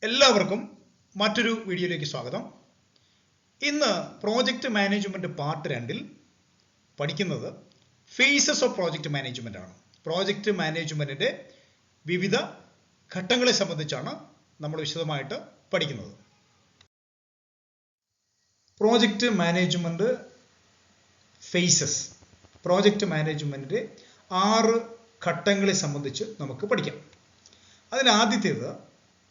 എല്ലാവർക്കും മറ്റൊരു വീഡിയോയിലേക്ക് സ്വാഗതം. ഇന്ന് പ്രോജക്റ്റ് മാനേജ്മെന്റ് പാർട്ട് 2 പഠിക്കുന്നത് ഫേസസ് ഓഫ് പ്രോജക്റ്റ് മാനേജ്മെന്റ് ആണ്. പ്രോജക്റ്റ് മാനേജ്മെന്റിന്റെ വിവിധ ഘട്ടങ്ങളെ സംബന്ധിച്ചാണ് നമ്മൾ വിശദമായിട്ട് പഠിക്കുന്നത്. പ്രോജക്റ്റ് മാനേജ്മെന്റ് ഫേസസ്, പ്രോജക്റ്റ് മാനേജ്മെന്റിന്റെ 6 ഘട്ടങ്ങളെ സംബന്ധിച്ച് നമുക്ക് പഠിക്കാം. അതിൽ ആദ്യത്തേത്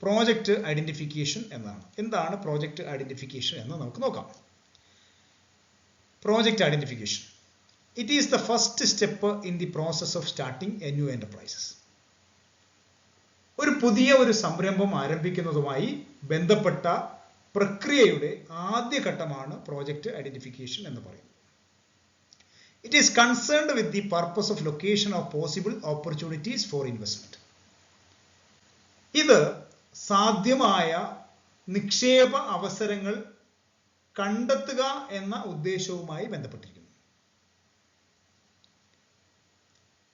പ്രോജക്റ്റ് ഐഡന്റിഫിക്കേഷൻ എന്നാണ്. എന്താണ് പ്രോജക്റ്റ് ഐഡന്റിഫിക്കേഷൻ എന്ന് നമുക്ക് നോക്കാം. Project identification, it is the first step in the process of starting A new enterprises. ഒരു പുതിയ സംരംഭം ആരംഭിക്കുന്നതുമായി ബന്ധപ്പെട്ട പ്രക്രിയയുടെ ആദ്യ ഘട്ടമാണ് പ്രോജക്റ്റ് ഐഡന്റിഫിക്കേഷൻ എന്ന് പറയുന്നത്. It is concerned with the purpose of location of possible opportunities for investment. ഇത് സാധ്യമായ നിക്ഷേപ അവസരങ്ങൾ കണ്ടെത്തുക എന്ന ഉദ്ദേശവുമായി ബന്ധപ്പെട്ടിരിക്കുന്നു.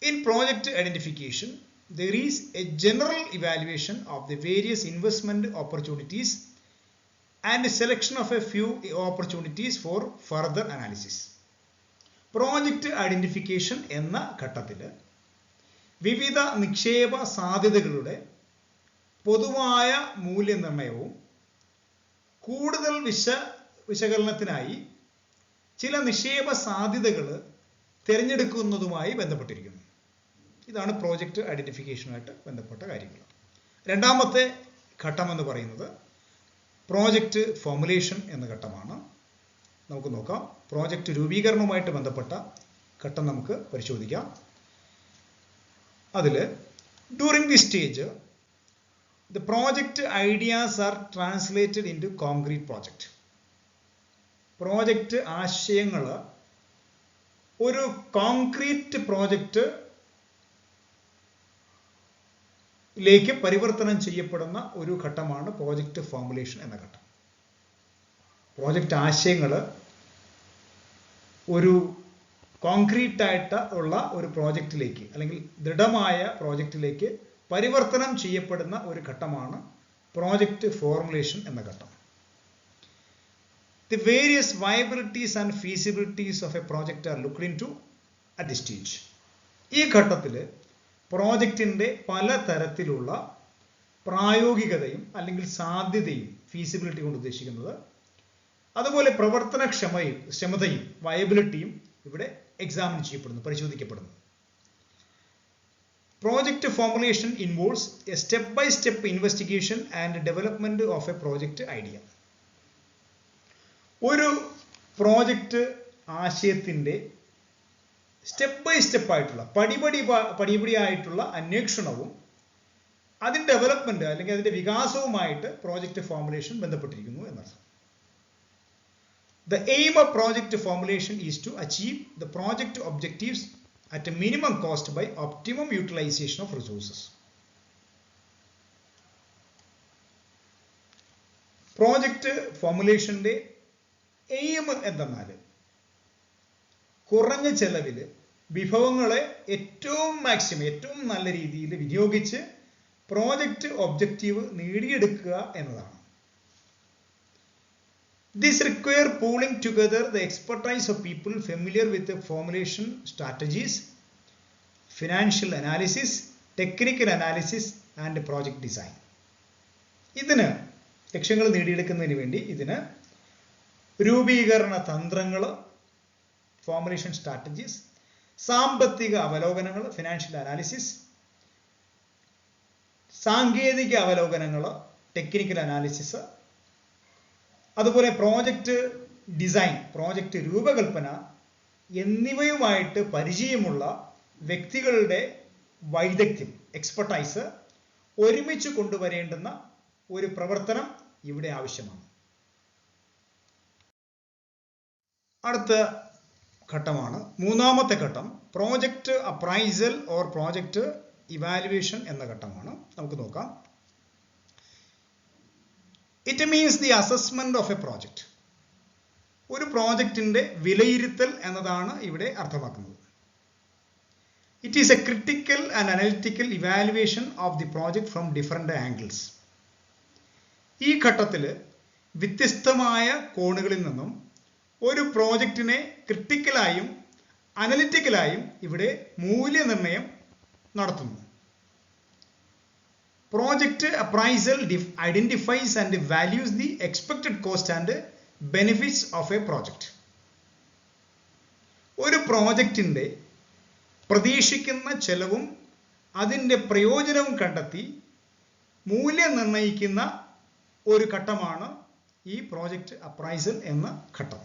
In project identification there is a general evaluation of the various investment opportunities and selection of a few opportunities for further analysis. Project identification എന്ന ഘട്ടത്തിൽ വിവിധ നിക്ഷേപ സാധ്യതകളുടെ പൊതുവായ മൂല്യനിർണ്ണയവും കൂടുതൽ വിശകലനത്തിനായി ചില നിക്ഷേപ സാധ്യതകൾ തിരഞ്ഞെടുക്കുന്നതുമായി ബന്ധപ്പെട്ടിരിക്കുന്നു. ഇതാണ് പ്രോജക്റ്റ് ഐഡന്റിഫിക്കേഷനുമായിട്ട് ബന്ധപ്പെട്ട കാര്യങ്ങൾ. രണ്ടാമത്തെ ഘട്ടം എന്ന് പറയുന്നത് പ്രോജക്റ്റ് ഫോർമുലേഷൻ എന്ന ഘട്ടമാണ്. നമുക്ക് നോക്കാം. പ്രോജക്റ്റ് രൂപീകരണവുമായിട്ട് ബന്ധപ്പെട്ട ഘട്ടം നമുക്ക് പരിശോധിക്കാം. അതിൽ during the stage the project ideas are translated into concrete project. Project ആശയങ്ങൾ ഒരു കോൺക്രീറ്റ് പ്രോജക്റ്റിലേക്ക് പരിവർത്തനം ചെയ്യപ്പെടുന്ന ഒരു ഘട്ടമാണ് പ്രോജക്റ്റ് ഫോർമുലേഷൻ എന്ന ഘട്ടം. പ്രോജക്റ്റ് ആശയങ്ങൾ ഒരു കോൺക്രീറ്റ് ആയിട്ട് ഉള്ള ഒരു പ്രോജക്റ്റിലേക്ക് അല്ലെങ്കിൽ ദൃഢമായ പ്രോജക്റ്റിലേക്ക് പരിവർത്തനം ചെയ്യപ്പെടുന്ന ഒരു ഘട്ടമാണ് പ്രോജക്റ്റ് ഫോർമുലേഷൻ എന്ന ഘട്ടം. The various viabilities and feasibilities of a project are looked into at this stage. ഈ ഘട്ടത്തിൽ പ്രോജക്റ്റിന്റെ പല തരത്തിലുള്ള പ്രായോഗികതയും അല്ലെങ്കിൽ സാധ്യതയും, ഫീസിബിലിറ്റി കൊണ്ട് ഉദ്ദേശിക്കുന്നത്, അതുപോലെ പ്രവർത്തനക്ഷമതയും വയബിലിറ്റിയും ഇവിടെ എക്സാമിൻ ചെയ്യപ്പെടുന്നു, പരിശോധിക്കപ്പെടുന്നു. Project formulation involves a step-by-step investigation and development of a project idea. ഒരു പ്രോജക്റ്റ് ആശയത്തിന്റെ സ്റ്റെപ്പ് ബൈ സ്റ്റെപ്പ് ആയിട്ടുള്ള പടിപടിയായിട്ടുള്ള അന്വേഷണവും അതിന്റെ ഡെവലപ്മെന്റ് അല്ലെങ്കിൽ അതിന്റെ വികാസവുമായിട്ട് പ്രോജക്റ്റ് ഫോർമുലേഷൻ ബന്ധപ്പെട്ടിരിക്കുന്നു എന്നർത്ഥം. The aim of project formulation is to achieve the project objectives at a minimum cost by optimum utilization of resources. Project ഫോർമുലേഷന്റെ എയിം എന്തെന്നാൽ കുറഞ്ഞ ചെലവിൽ വിഭവങ്ങളെ ഏറ്റവും നല്ല രീതിയിൽ വിനിയോഗിച്ച് പ്രോജക്റ്റ് ഒബ്ജക്റ്റീവ് നേടിയെടുക്കുക എന്നതാണ്. This requires pooling together the expertise of people familiar with the formulation strategies, financial analysis, technical analysis and project design. ഇതിന് ലക്ഷ്യങ്ങൾ നേടിയെടുക്കുന്നതിന് വേണ്ടി ഇതിന് രൂപീകരണ തന്ത്രങ്ങൾ, ഫോർമുലേഷൻ സ്ട്രാറ്റജീസ്, സാമ്പത്തിക അവലോകനങ്ങൾ, ഫിനാൻഷ്യൽ അനാലിസിസ്, സാങ്കേതിക അവലോകനങ്ങൾ, ടെക്നിക്കൽ അനാലിസിസ്, അതുപോലെ പ്രോജക്റ്റ് ഡിസൈൻ, പ്രോജക്റ്റ് രൂപകൽപ്പന എന്നിവയുമായിട്ട് പരിചയമുള്ള വ്യക്തികളുടെ വൈദഗ്ധ്യം, എക്സ്പെർട്ടൈസ് ഒരുമിച്ച് കൊണ്ടുവരേണ്ടുന്ന ഒരു പ്രവർത്തനം ഇവിടെ ആവശ്യമാണ്. അടുത്ത ഘട്ടമാണ് മൂന്നാമത്തെ ഘട്ടം, project appraisal or project evaluation എന്ന ഘട്ടമാണ്. നമുക്ക് നോക്കാം. It means the assessment of a project. ഒരു പ്രോജക്റ്റിന്റെ വിലയിരുത്തൽ എന്നതാണ് ഇവിടെ അർത്ഥമാക്കുന്നത്. It is a critical and analytical evaluation of the project from different angles. ഈ ഘട്ടത്തിൽ വ്യത്യസ്തമായ കോണുകളിൽ നിന്നും ഒരു പ്രോജക്റ്റിനെ ക്രിട്ടിക്കലായും അനലിറ്റിക്കലായും ഇവിടെ മൂല്യനിർണ്ണയം നടത്തുന്നു. Project appraisal identifies and values the expected cost and benefits of a project. ഒരു പ്രോജക്റ്റിന്റെ പ്രതീക്ഷിക്കുന്ന ചെലവും അതിൻ്റെ പ്രയോജനവും കണ്ടെത്തി മൂല്യം നിർണ്ണയിക്കുന്ന ഒരു ഘട്ടമാണ് ഈ പ്രോജക്റ്റ് അപ്രൈസൽ എന്ന ഘട്ടം.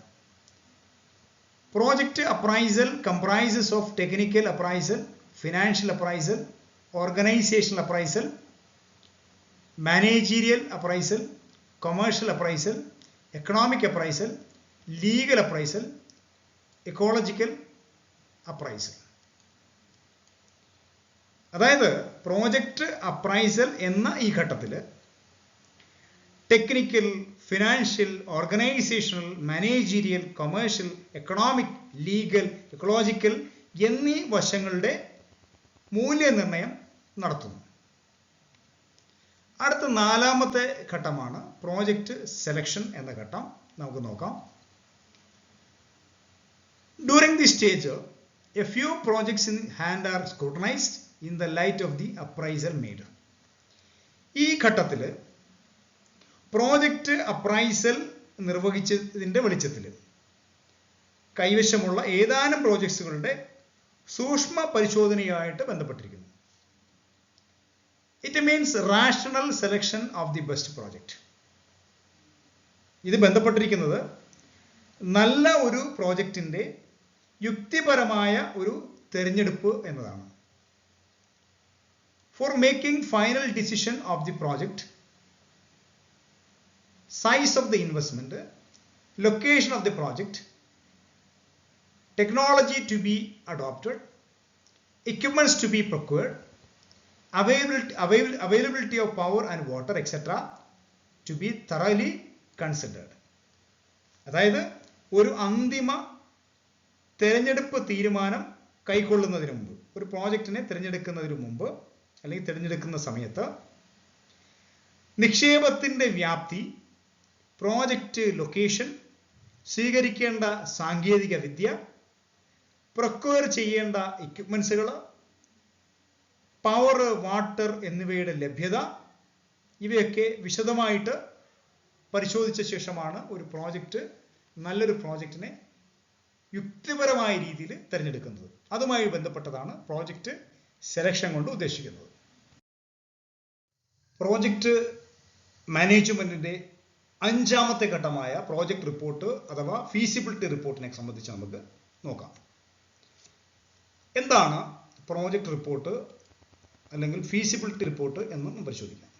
Project appraisal comprises of technical appraisal, financial appraisal, organizational appraisal, managerial appraisal, commercial appraisal, economic appraisal, legal appraisal, ecological appraisal. അതായത് പ്രോജക്റ്റ് അപ്രൈസൽ എന്ന ഈ ഘട്ടത്തിൽ technical, financial, organisational, managerial, commercial, economic, legal, ecological എന്നീ വശങ്ങളുടെ മൂല്യനിർണ്ണയം നടത്തുന്നു. അടുത്ത നാലാമത്തെ ഘട്ടമാണ് പ്രോജക്റ്റ് സെലക്ഷൻ എന്ന ഘട്ടം. നമുക്ക് നോക്കാം. During the stage a few projects in hand are scrutinised in the light of the appraisal made. ഈ ഘട്ടത്തിൽ പ്രോജക്റ്റ് അപ്രൈസൽ നിർവഹിച്ചതിൻ്റെ വെളിച്ചത്തിൽ കൈവശമുള്ള ഏതാനും പ്രോജക്ട്സുകളുടെ സൂക്ഷ്മ പരിശോധനയായിട്ട് ബന്ധപ്പെട്ടിരിക്കുന്നു. It means rational selection of the best project. ഇത് ബന്ധപ്പെട്ടിരിക്കുന്നത് നല്ല ഒരു പ്രോജക്റ്റിന്റെ യുക്തിപരമായ ഒരു തിരഞ്ഞെടുപ്പ് എന്നതാണ്. For making final decision of the project, size of the investment, location of the project, technology to be adopted, equipments to be procured, availability of power and water etc. to be thoroughly considered. അതായത് ഒരു അന്തിമ തിരഞ്ഞെടുപ്പ് തീരുമാനം കൈക്കൊള്ളുന്നതിന് മുമ്പ്, ഒരു പ്രോജക്റ്റിനെ തിരഞ്ഞെടുക്കുന്നതിന് മുമ്പ് അല്ലെങ്കിൽ തിരഞ്ഞെടുക്കുന്ന സമയത്ത് നിക്ഷേപത്തിൻ്റെ വ്യാപ്തി, പ്രോജക്റ്റ് ലൊക്കേഷൻ, സ്വീകരിക്കേണ്ട സാങ്കേതിക വിദ്യ, പ്രൊക്വയർ ചെയ്യേണ്ട എക്യുപ്മെന്റ്സുകൾ, പവർ, വാട്ടർ എന്നിവയുടെ ലഭ്യത, ഇവയൊക്കെ വിശദമായിട്ട് പരിശോധിച്ച ശേഷമാണ് ഒരു പ്രോജക്റ്റ്, നല്ലൊരു പ്രോജക്റ്റിനെ യുക്തിപരമായ രീതിയിൽ തിരഞ്ഞെടുക്കുന്നത്. അതുമായി ബന്ധപ്പെട്ടതാണ് പ്രോജക്റ്റ് സെലക്ഷൻ കൊണ്ട് ഉദ്ദേശിക്കുന്നത്. പ്രോജക്റ്റ് മാനേജ്മെന്റിന്റെ അഞ്ചാമത്തെ ഘട്ടമായ പ്രോജക്റ്റ് റിപ്പോർട്ട് അഥവാ ഫീസിബിലിറ്റി റിപ്പോർട്ടിനെ സംബന്ധിച്ച് നമുക്ക് നോക്കാം. എന്താണ് പ്രോജക്റ്റ് റിപ്പോർട്ട് അല്ലെങ്കിൽ ഫീസിബിലിറ്റി റിപ്പോർട്ട് എന്നും പരിശോധിക്കാം.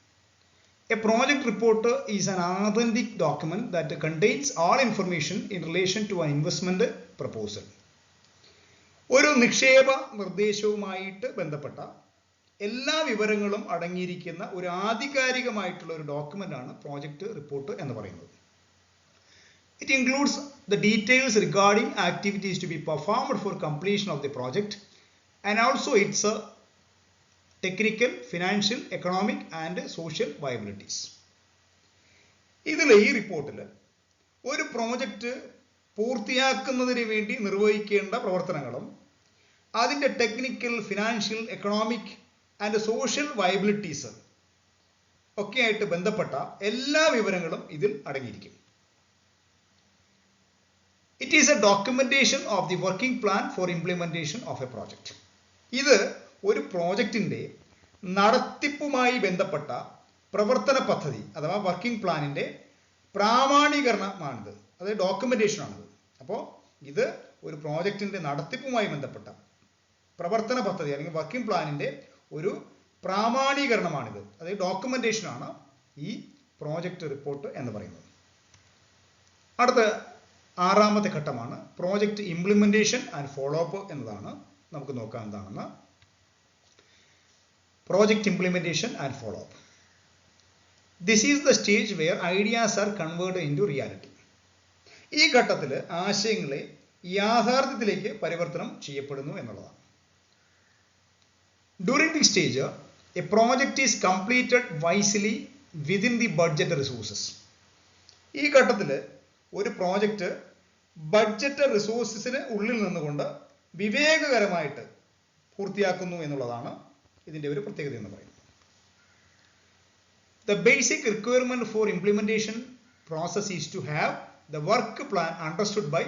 A project report is an authentic document that contains all information in relation to an investment proposal. ഒരു നിക്ഷേപ നിർദ്ദേശവുമായിട്ട് ബന്ധപ്പെട്ട എല്ലാ വിവരങ്ങളും അടങ്ങിയിരിക്കുന്ന ഒരു ആധികാരികമായിട്ടുള്ള ഒരു ഡോക്യുമെന്റ് ആണ് പ്രോജക്റ്റ് റിപ്പോർട്ട് എന്ന് പറയുന്നത്. It includes the details regarding activities to be performed for completion of the project and also its technical, financial, economic and social viabilities. ഇതിൽ ഈ റിപ്പോർട്ടിൽ ഒരു പ്രോജക്റ്റ് പൂർത്തിയാക്കുന്നതിന് വേണ്ടി നിർവഹിക്കേണ്ട പ്രവർത്തനങ്ങളും അതിൻ്റെ technical, financial, economic and social viabilities ഒക്കെയായിട്ട് ബന്ധപ്പെട്ട എല്ലാ വിവരങ്ങളും ഇതിൽ അടങ്ങിയിരിക്കും. It is a documentation of the working plan for implementation of a project. ഇത് ഒരു പ്രോജക്റ്റിന്റെ നടത്തിപ്പുമായി ബന്ധപ്പെട്ട പ്രവർത്തന പദ്ധതി അഥവാ വർക്കിംഗ് പ്ലാനിന്റെ പ്രാമാണീകരണമാണിത്, അതായത് ഡോക്യുമെന്റേഷൻ ആണിത്. അപ്പോൾ ഇത് ഒരു പ്രോജക്റ്റിന്റെ നടത്തിപ്പുമായി ബന്ധപ്പെട്ട പ്രവർത്തന പദ്ധതി അല്ലെങ്കിൽ വർക്കിംഗ് പ്ലാനിന്റെ ഒരു പ്രാമാണീകരണമാണിത്, അതായത് ഡോക്യുമെന്റേഷൻ ആണ് ഈ പ്രോജക്റ്റ് റിപ്പോർട്ട് എന്ന് പറയുന്നത്. അടുത്ത ആറാമത്തെ ഘട്ടമാണ് project implementation and follow up എന്നതാണ്. നമുക്ക് നോക്കാം എന്താണെന്ന്. Project implementation and follow-up. This is the stage where ideas are converted into reality. ഈ ഘട്ടത്തിൽ ആശയങ്ങളെ യാഥാർത്ഥ്യത്തിലേക്ക് പരിവർത്തനം ചെയ്യപ്പെടുന്നു എന്നുള്ളതാണ്. During this stage, a project is completed wisely within the budget resources. ഈ ഘട്ടത്തിൽ ഒരു പ്രോജക്റ്റ് ബഡ്ജറ്റ് റിസോഴ്സസിന് ഉള്ളിൽ നിന്നുകൊണ്ട് വിവേകകരമായിട്ട് പൂർത്തിയാക്കുന്നു എന്നുള്ളതാണ് ഇതിന്റെ ഒരു പ്രത്യേകത എന്ന് പറയുന്നത്. The basic requirement for implementation process is to have the work plan understood by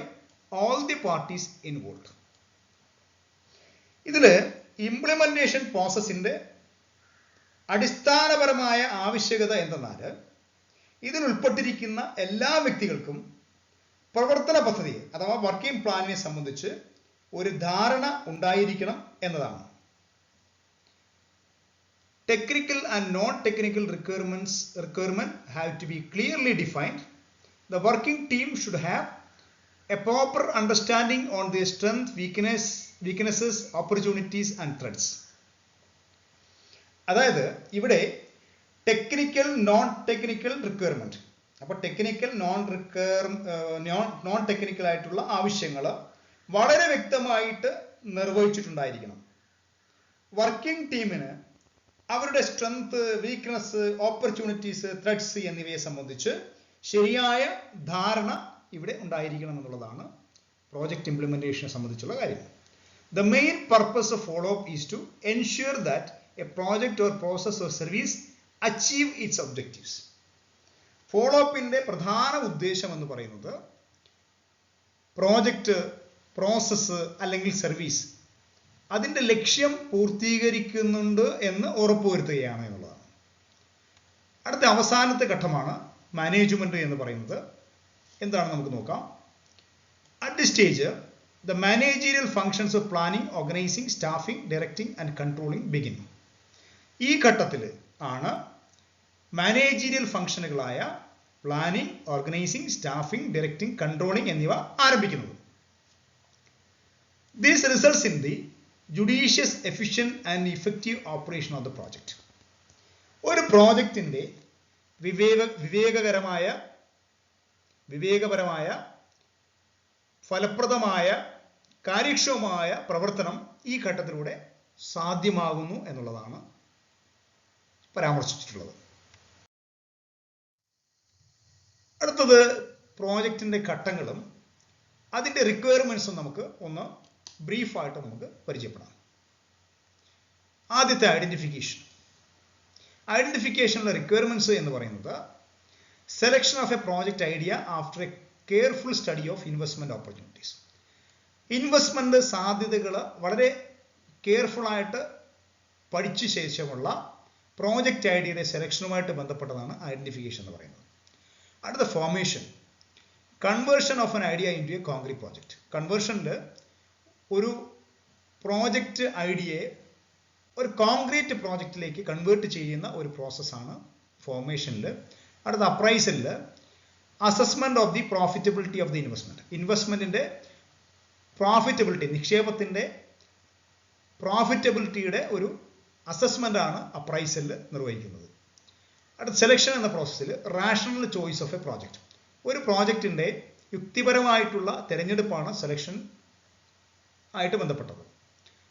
all the parties involved. ഇതിൽ ഇംപ്ലിമെന്റേഷൻ പ്രോസസ്സിന്റെ അടിസ്ഥാനപരമായ ആവശ്യകത എന്തെന്നാൽ ഇതിൽ ഉൾപ്പെട്ടിരിക്കുന്ന എല്ലാ വ്യക്തികൾക്കും പ്രവർത്തന പദ്ധതി അഥവാ വർക്കിംഗ് പ്ലാനിനെ സംബന്ധിച്ച് ഒരു ധാരണ ഉണ്ടായിരിക്കണം എന്നതാണ്. Technical and non-technical requirement have to be clearly defined. The working team should have a proper understanding on their strength, weaknesses, opportunities and threats. അതായത് ഇവിടെ ടെക്നിക്കൽ നോൺ ടെക്നിക്കൽ റിക്വയർമെന്റ്, അപ്പോൾ ടെക്നിക്കൽ നോൺ ടെക്നിക്കൽ ആയിട്ടുള്ള ആവശ്യങ്ങൾ വളരെ വ്യക്തമായിട്ട് നിർവഹിച്ചിട്ടുണ്ടായിരിക്കണം. Working ടീമിന് അവരുടെ strength, weakness, opportunities, threads എന്നിവയെ സംബന്ധിച്ച് ശരിയായ ധാരണ ഇവിടെ ഉണ്ടായിരിക്കണം എന്നുള്ളതാണ് പ്രോജക്റ്റ് ഇംപ്ലിമെന്റേഷനെ സംബന്ധിച്ചുള്ള കാര്യം. The main purpose of follow-up is to ensure that a project or process or service achieve its objectives. ഫോളോഅപ്പിന്റെ പ്രധാന ഉദ്ദേശം എന്ന് പറയുന്നത് പ്രോജക്റ്റ്, പ്രോസസ്സ് അല്ലെങ്കിൽ സർവീസ് അതിന്റെ ലക്ഷ്യം പൂർത്തീകരിക്കുന്നുണ്ട് എന്ന് ഉറപ്പുവരുത്തുകയാണ് എന്നുള്ളതാണ്. അടുത്ത അവസാനത്തെ ഘട്ടമാണ് മാനേജ്മെന്റ് എന്ന് പറയുന്നത്. എന്താണ് നമുക്ക് നോക്കാം. At this stage the managerial functions of planning, organizing, staffing, directing and controlling begin. ഈ ഘട്ടത്തിൽ ആണ് മാനേജീരിയൽ ഫംഗ്ഷനുകളായ planning, organising, staffing, directing, controlling എന്നിവ ആരംഭിക്കുന്നത്. This results in the judicious, efficient and effective operation of the project. ഒരു പ്രോജക്റ്റിന്റെ വിവേകപരമായ ഫലപ്രദമായ കാര്യക്ഷമമായ പ്രവർത്തനം ഈ ഘട്ടത്തിലൂടെ സാധ്യമാകുന്നു എന്നുള്ളതാണ് പരാമർശിച്ചിട്ടുള്ളത്. അടുത്തത് പ്രോജക്റ്റിന്റെ ഘട്ടങ്ങളും അതിന്റെ റിക്വയർമെന്റ്സും നമുക്ക് ഒന്ന് ബ്രീഫായിട്ട് നമുക്ക് പരിചയപ്പെടാം. ആദ്യത്തെ ഐഡന്റിഫിക്കേഷനിലെ റിക്വയർമെന്റ്സ് എന്ന് പറയുന്നത് selection of a project idea after A careful study of investment opportunities. Investment സാധ്യതകൾ വളരെ കെയർഫുൾ ആയിട്ട് പഠിച്ച ശേഷമുള്ള പ്രോജക്റ്റ് ഐഡിയയുടെ സെലക്ഷനുമായിട്ട് ബന്ധപ്പെട്ടതാണ് ഐഡന്റിഫിക്കേഷൻ എന്ന് പറയുന്നത്. അടുത്ത formation, conversion of an idea into a concrete project. കൺവേർഷനിൽ ഒരു പ്രോജക്റ്റ് ഐഡിയയെ ഒരു കോൺക്രീറ്റ് പ്രോജക്റ്റിലേക്ക് കൺവേർട്ട് ചെയ്യുന്ന ഒരു പ്രോസസ്സാണ് ഫോർമേഷനിൽ. അടുത്ത അപ്രൈസലിൽ assessment of the profitability of the investment. ഇൻവെസ്റ്റ്മെന്റിന്റെ പ്രോഫിറ്റബിലിറ്റി, നിക്ഷേപത്തിന്റെ പ്രോഫിറ്റബിലിറ്റിയുടെ ഒരു അസസ്മെന്റ് ആണ് അപ്രൈസലിൽ നിർവഹിക്കുന്നത്. അടുത്ത സെലക്ഷൻ എന്ന പ്രോസസ്സിൽ rational choice of a project. ഒരു പ്രോജക്റ്റിന്റെ യുക്തിപരമായിട്ടുള്ള തിരഞ്ഞെടുപ്പാണ് സെലക്ഷൻ ആയിട്ട് ബന്ധപ്പെട്ടത്.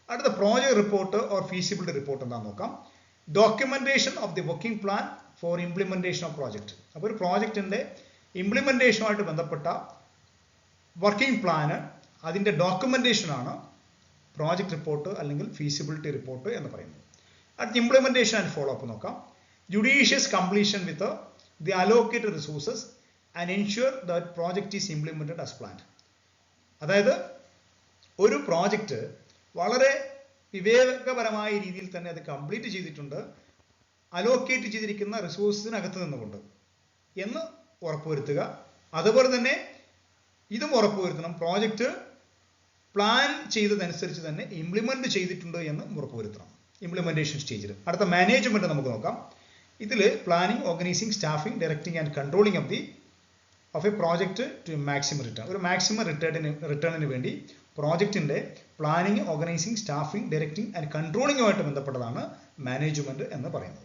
അടുത്ത project report or feasibility report എന്താണെന്ന് നോക്കാം. Documentation of the working plan for implementation of project. അപ്പോൾ ഒരു പ്രോജക്റ്റിന്റെ ഇംപ്ലിമെന്റേഷനുമായിട്ട് ബന്ധപ്പെട്ട വർക്കിംഗ് പ്ലാന് അതിന്റെ ഡോക്യുമെന്റേഷനാണ് പ്രോജക്റ്റ് റിപ്പോർട്ട് അല്ലെങ്കിൽ ഫീസിബിലിറ്റി റിപ്പോർട്ട് എന്ന് പറയുന്നത്. അടുത്ത ഇംപ്ലിമെന്റേഷൻ ആൻഡ് ഫോളോ അപ്പ് നോക്കാം. Judicious completion with the allocated resources and ensure that project is implemented as planned. അതായത് ഒരു പ്രോജക്റ്റ് വളരെ വിവേകപരമായ രീതിയിൽ തന്നെ അത് കംപ്ലീറ്റ് ചെയ്തിട്ടുണ്ട്, അലോക്കേറ്റ് ചെയ്തിരിക്കുന്ന റിസോഴ്സിനകത്ത് നിന്നുകൊണ്ട് എന്ന് ഉറപ്പുവരുത്തുക. അതുപോലെ തന്നെ ഇതും ഉറപ്പുവരുത്തണം പ്രോജക്റ്റ് പ്ലാൻ ചെയ്തതനുസരിച്ച് തന്നെ ഇംപ്ലിമെന്റ് ചെയ്തിട്ടുണ്ട് എന്ന് ഉറപ്പുവരുത്തണം ഇംപ്ലിമെന്റേഷൻ സ്റ്റേജിൽ. അടുത്ത മാനേജ്മെന്റ് നമുക്ക് നോക്കാം. ഇതിൽ planning, organising, staffing, directing and controlling of a project to maximum return. ഒരു മാക്സിമം റിട്ടേണിന് വേണ്ടി പ്രോജക്റ്റിന്റെ planning, organising, staffing, directing and കൺട്രോളിംഗുമായിട്ട് ബന്ധപ്പെട്ടതാണ് മാനേജ്മെന്റ് എന്ന് പറയുന്നത്.